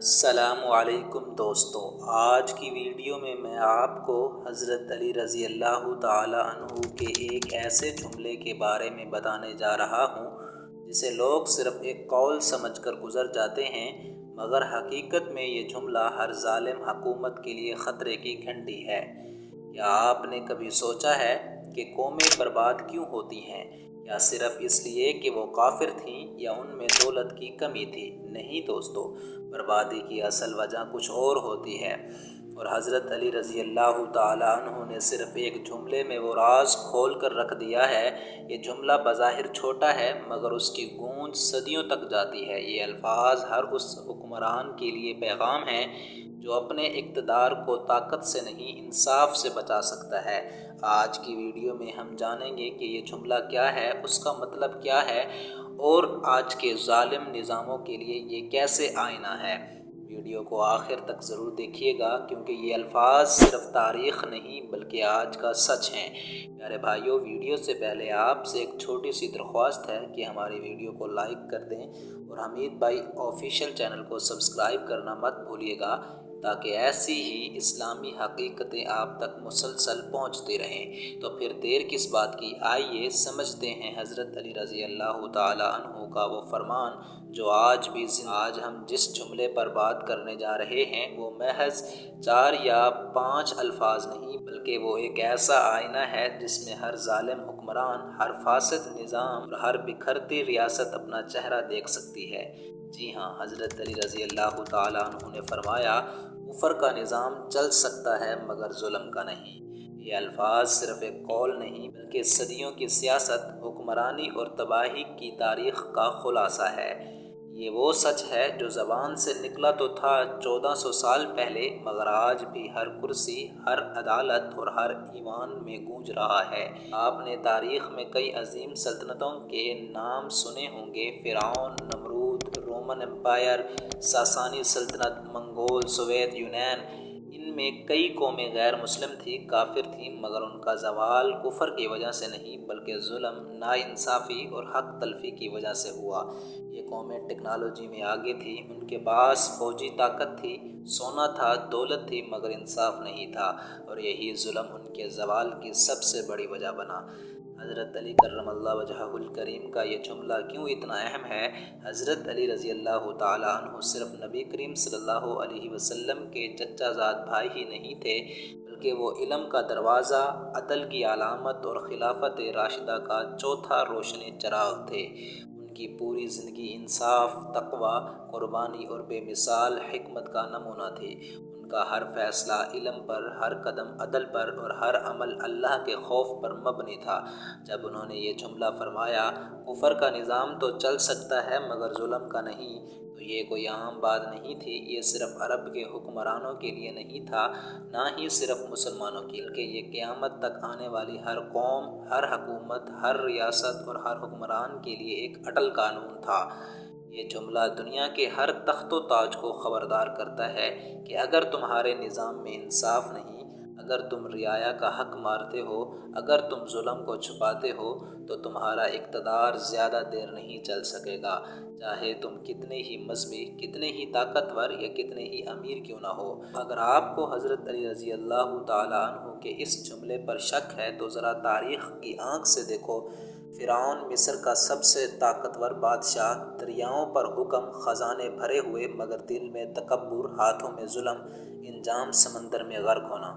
السلام علیکم دوستو، آج کی ویڈیو میں آپ کو حضرت علی رضی اللہ تعالی عنہ کے ایک ایسے جملے کے بارے میں بتانے جا رہا ہوں جسے لوگ صرف ایک قول سمجھ کر گزر جاتے ہیں، مگر حقیقت میں یہ جملہ ہر ظالم حکومت کے لیے خطرے کی گھنٹی ہے۔ کیا آپ نے کبھی سوچا ہے کہ قومیں برباد کیوں ہوتی ہیں؟ یا صرف اس لیے کہ وہ کافر تھیں یا ان میں دولت کی کمی تھی؟ نہیں دوستو، بربادی کی اصل وجہ کچھ اور ہوتی ہے، اور حضرت علی رضی اللہ تعالی عنہ نے صرف ایک جملے میں وہ راز کھول کر رکھ دیا ہے۔ یہ جملہ بظاہر چھوٹا ہے مگر اس کی گونج صدیوں تک جاتی ہے۔ یہ الفاظ ہر اس حکمران کے لیے پیغام ہیں جو اپنے اقتدار کو طاقت سے نہیں انصاف سے بچا سکتا ہے۔ آج کی ویڈیو میں ہم جانیں گے کہ یہ جملہ کیا ہے، اس کا مطلب کیا ہے، اور آج کے ظالم نظاموں کے لیے یہ کیسے آئینہ ہے۔ ویڈیو کو آخر تک ضرور دیکھیے گا کیونکہ یہ الفاظ صرف تاریخ نہیں بلکہ آج کا سچ ہیں۔ پیارے بھائیو، ویڈیو سے پہلے آپ سے ایک چھوٹی سی درخواست ہے کہ ہماری ویڈیو کو لائک کر دیں اور حمید بھائی آفیشیل چینل کو سبسکرائب کرنا مت بھولیے گا تاکہ ایسی ہی اسلامی حقیقتیں آپ تک مسلسل پہنچتی رہیں۔ تو پھر دیر کس بات کی، آئیے سمجھتے ہیں حضرت علی رضی اللہ تعالی عنہ کا وہ فرمان جو آج ہم جس جملے پر بات کرنے جا رہے ہیں وہ محض 4 یا 5 الفاظ نہیں بلکہ وہ ایک ایسا آئینہ ہے جس میں ہر ظالم حکمران، ہر فاسد نظام اور ہر بکھرتی ریاست اپنا چہرہ دیکھ سکتی ہے۔ جی ہاں، حضرت علی رضی اللہ تعالی عنہ نے فرمایا، کفر کا نظام چل سکتا ہے مگر ظلم کا نہیں۔ یہ الفاظ صرف ایک قول نہیں بلکہ صدیوں کی سیاست، حکمرانی اور تباہی کی تاریخ کا خلاصہ ہے۔ یہ وہ سچ ہے جو زبان سے نکلا تو تھا 1400 سال پہلے، مگر آج بھی ہر کرسی، ہر عدالت اور ہر ایوان میں گونج رہا ہے۔ آپ نے تاریخ میں کئی عظیم سلطنتوں کے نام سنے ہوں گے: فرعون، نمرود، رومن امپائر، ساسانی سلطنت، منگول، سوویت یونین۔ ان میں کئی قومیں غیر مسلم تھیں، کافر تھیں، مگر ان کا زوال کفر کی وجہ سے نہیں بلکہ ظلم، ناانصافی اور حق تلفی کی وجہ سے ہوا۔ یہ قومیں ٹیکنالوجی میں آگے تھیں، ان کے پاس فوجی طاقت تھی، سونا تھا، دولت تھی، مگر انصاف نہیں تھا، اور یہی ظلم ان کے زوال کی سب سے بڑی وجہ بنا۔ حضرت علی کرم اللہ وجہہ الکریم کا یہ جملہ کیوں اتنا اہم ہے؟ حضرت علی رضی اللہ تعالی عنہ صرف نبی کریم صلی اللہ علیہ وسلم کے چچا زاد بھائی ہی نہیں تھے بلکہ وہ علم کا دروازہ، عدل کی علامت اور خلافت راشدہ کا چوتھا روشنی چراغ تھے۔ ان کی پوری زندگی انصاف، تقویٰ، قربانی اور بے مثال حکمت کا نمونہ تھی۔ ان کا ہر فیصلہ علم پر، ہر قدم عدل پر اور ہر عمل اللہ کے خوف پر مبنی تھا۔ جب انہوں نے یہ جملہ فرمایا، کفر کا نظام تو چل سکتا ہے مگر ظلم کا نہیں، تو یہ کوئی عام بات نہیں تھی۔ یہ صرف عرب کے حکمرانوں کے لیے نہیں تھا، نہ ہی صرف مسلمانوں کے، بلکہ یہ قیامت تک آنے والی ہر قوم، ہر حکومت، ہر ریاست اور ہر حکمران کے لیے ایک اٹل قانون تھا۔ یہ جملہ دنیا کے ہر تخت و تاج کو خبردار کرتا ہے کہ اگر تمہارے نظام میں انصاف نہیں، اگر تم رعایا کا حق مارتے ہو، اگر تم ظلم کو چھپاتے ہو، تو تمہارا اقتدار زیادہ دیر نہیں چل سکے گا، چاہے تم کتنے ہی مذہبی، کتنے ہی طاقتور یا کتنے ہی امیر کیوں نہ ہو۔ اگر آپ کو حضرت علی رضی اللہ تعالی عنہ کے اس جملے پر شک ہے تو ذرا تاریخ کی آنکھ سے دیکھو۔ فرعون مصر کا سب سے طاقتور بادشاہ، دریاؤں پر حکم، خزانے بھرے ہوئے مگر دل میں تکبر، ہاتھوں میں ظلم، انجام سمندر میں غرق ہونا۔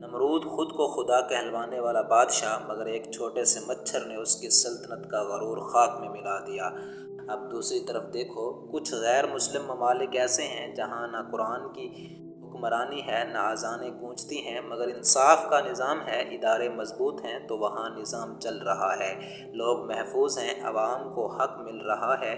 نمرود خود کو خدا کہلوانے والا بادشاہ، مگر ایک چھوٹے سے مچھر نے اس کی سلطنت کا غرور خاک میں ملا دیا۔ اب دوسری طرف دیکھو، کچھ غیر مسلم ممالک ایسے ہیں جہاں نہ قرآن کی حکمرانی ہے، نہ اذانیں گونجتی ہیں، مگر انصاف کا نظام ہے، ادارے مضبوط ہیں، تو وہاں نظام چل رہا ہے، لوگ محفوظ ہیں، عوام کو حق مل رہا ہے۔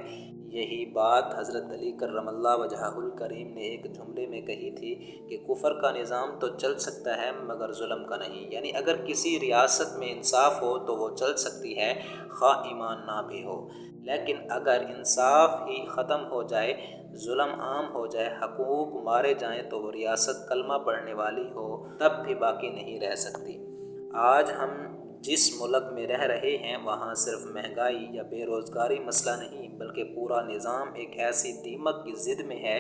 یہی بات حضرت علی کرم اللہ وجہہ الکریم نے ایک جملے میں کہی تھی کہ کفر کا نظام تو چل سکتا ہے مگر ظلم کا نہیں۔ یعنی اگر کسی ریاست میں انصاف ہو تو وہ چل سکتی ہے، خواہ ایمان نہ بھی ہو، لیکن اگر انصاف ہی ختم ہو جائے، ظلم عام ہو جائے، حقوق مارے جائیں تو وہ ریاست کلمہ پڑھنے والی ہو تب بھی باقی نہیں رہ سکتی۔ آج ہم جس ملک میں رہ رہے ہیں وہاں صرف مہنگائی یا بے روزگاری مسئلہ نہیں بلکہ پورا نظام ایک ایسی دیمک کی ضد میں ہے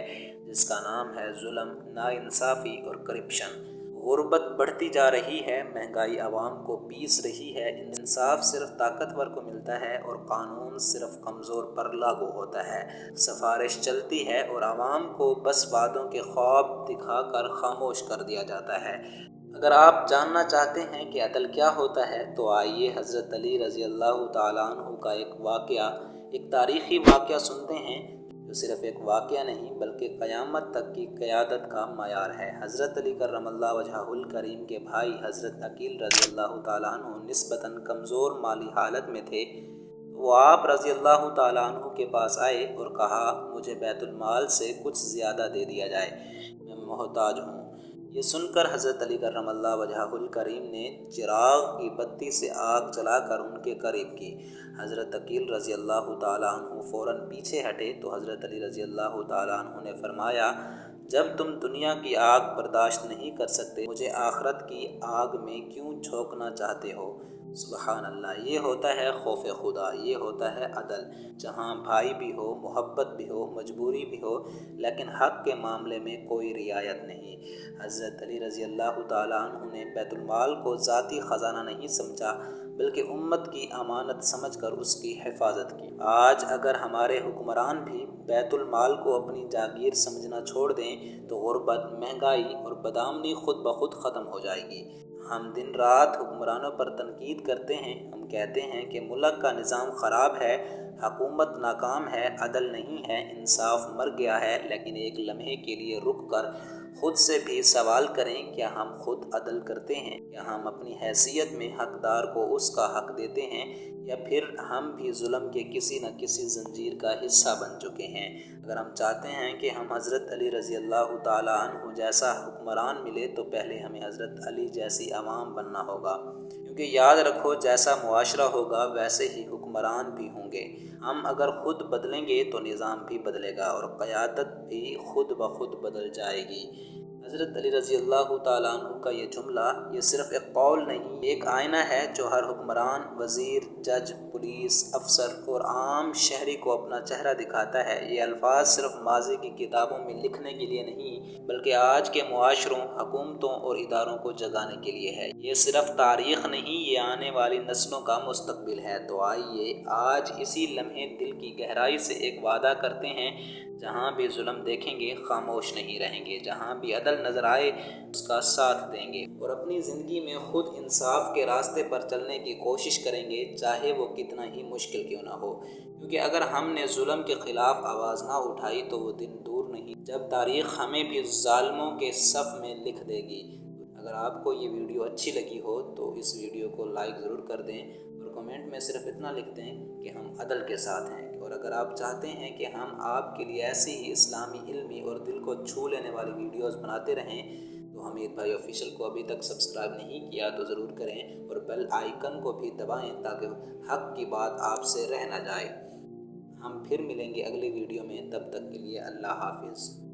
جس کا نام ہے ظلم، ناانصافی اور کرپشن۔ غربت بڑھتی جا رہی ہے، مہنگائی عوام کو پیس رہی ہے، انصاف صرف طاقتور کو ملتا ہے اور قانون صرف کمزور پر لاگو ہوتا ہے۔ سفارش چلتی ہے اور عوام کو بس وعدوں کے خواب دکھا کر خاموش کر دیا جاتا ہے۔ اگر آپ جاننا چاہتے ہیں کہ عدل کیا ہوتا ہے تو آئیے حضرت علی رضی اللہ تعالیٰ عنہ کا ایک تاریخی واقعہ سنتے ہیں جو صرف ایک واقعہ نہیں بلکہ قیامت تک کی قیادت کا معیار ہے۔ حضرت علی کرم اللہ وجہہ الکریم کے بھائی حضرت عقیل رضی اللہ تعالیٰ عنہ نسبتاً کمزور مالی حالت میں تھے۔ وہ آپ رضی اللہ تعالیٰ عنہ کے پاس آئے اور کہا، مجھے بیت المال سے کچھ زیادہ دے دیا جائے، میں محتاج ہوں۔ یہ سن کر حضرت علی کرم اللہ وجہہ الکریم نے چراغ کی بتی سے آگ جلا کر ان کے قریب کی۔ حضرت عقیل رضی اللہ تعالیٰ عنہ فوراً پیچھے ہٹے تو حضرت علی رضی اللہ تعالیٰ عنہ نے فرمایا، جب تم دنیا کی آگ برداشت نہیں کر سکتے مجھے آخرت کی آگ میں کیوں جھونکنا چاہتے ہو؟ سبحان اللہ! یہ ہوتا ہے خوف خدا، یہ ہوتا ہے عدل، جہاں بھائی بھی ہو، محبت بھی ہو، مجبوری بھی ہو، لیکن حق کے معاملے میں کوئی رعایت نہیں۔ حضرت علی رضی اللہ تعالیٰ عنہ نے بیت المال کو ذاتی خزانہ نہیں سمجھا بلکہ امت کی امانت سمجھ کر اس کی حفاظت کی۔ آج اگر ہمارے حکمران بھی بیت المال کو اپنی جاگیر سمجھنا چھوڑ دیں تو غربت، مہنگائی اور بدامنی خود بخود ختم ہو جائے گی۔ ہم دن رات حکمرانوں پر تنقید کرتے ہیں، ہم کہتے ہیں کہ ملک کا نظام خراب ہے، حکومت ناکام ہے، عدل نہیں ہے، انصاف مر گیا ہے، لیکن ایک لمحے کے لیے رک کر خود سے بھی سوال کریں، کیا ہم خود عدل کرتے ہیں؟ کیا ہم اپنی حیثیت میں حقدار کو اس کا حق دیتے ہیں، یا پھر ہم بھی ظلم کے کسی نہ کسی زنجیر کا حصہ بن چکے ہیں؟ اگر ہم چاہتے ہیں کہ ہم حضرت علی رضی اللہ تعالیٰ عنہ جیسا حکمران ملے تو پہلے ہمیں حضرت علی جیسی عوام بننا ہوگا، کیونکہ یاد رکھو جیسا معاشرہ ہوگا ویسے ہی حکمران بھی ہوں گے۔ ہم اگر خود بدلیں گے تو نظام بھی بدلے گا اور قیادت بھی خود بخود بدل جائے گی۔ حضرت علی رضی اللہ تعالیٰ عنہ کا یہ جملہ یہ صرف ایک قول نہیں، ایک آئینہ ہے جو ہر حکمران، وزیر، جج، پولیس افسر اور عام شہری کو اپنا چہرہ دکھاتا ہے۔ یہ الفاظ صرف ماضی کی کتابوں میں لکھنے کے لیے نہیں بلکہ آج کے معاشروں، حکومتوں اور اداروں کو جگانے کے لیے ہے۔ یہ صرف تاریخ نہیں، یہ آنے والی نسلوں کا مستقبل ہے۔ تو آئیے آج اسی لمحے دل کی گہرائی سے ایک وعدہ کرتے ہیں، جہاں بھی ظلم دیکھیں گے خاموش نہیں رہیں گے، جہاں بھی عدل نظر آئے اس کا ساتھ دیں گے اور اپنی زندگی میں خود انصاف کے راستے پر چلنے کی کوشش کریں گے، چاہے وہ کتنا ہی مشکل کیوں نہ ہو۔ کیونکہ اگر ہم نے ظلم کے خلاف آواز نہ اٹھائی تو وہ دن دور نہیں جب تاریخ ہمیں بھی ظالموں کے صف میں لکھ دے گی۔ اگر آپ کو یہ ویڈیو اچھی لگی ہو تو اس ویڈیو کو لائک ضرور کر دیں اور کمنٹ میں صرف اتنا لکھ دیں کہ ہم عدل کے ساتھ ہیں۔ اور اگر آپ چاہتے ہیں کہ ہم آپ کے لیے ایسی ہی اسلامی، علمی اور دل کو چھو لینے والی ویڈیوز بناتے رہیں تو حمید بھائی آفیشیل کو ابھی تک سبسکرائب نہیں کیا تو ضرور کریں اور بیل آئیکن کو بھی دبائیں تاکہ حق کی بات آپ سے رہ نہ جائے۔ ہم پھر ملیں گے اگلی ویڈیو میں، تب تک کے لیے اللہ حافظ۔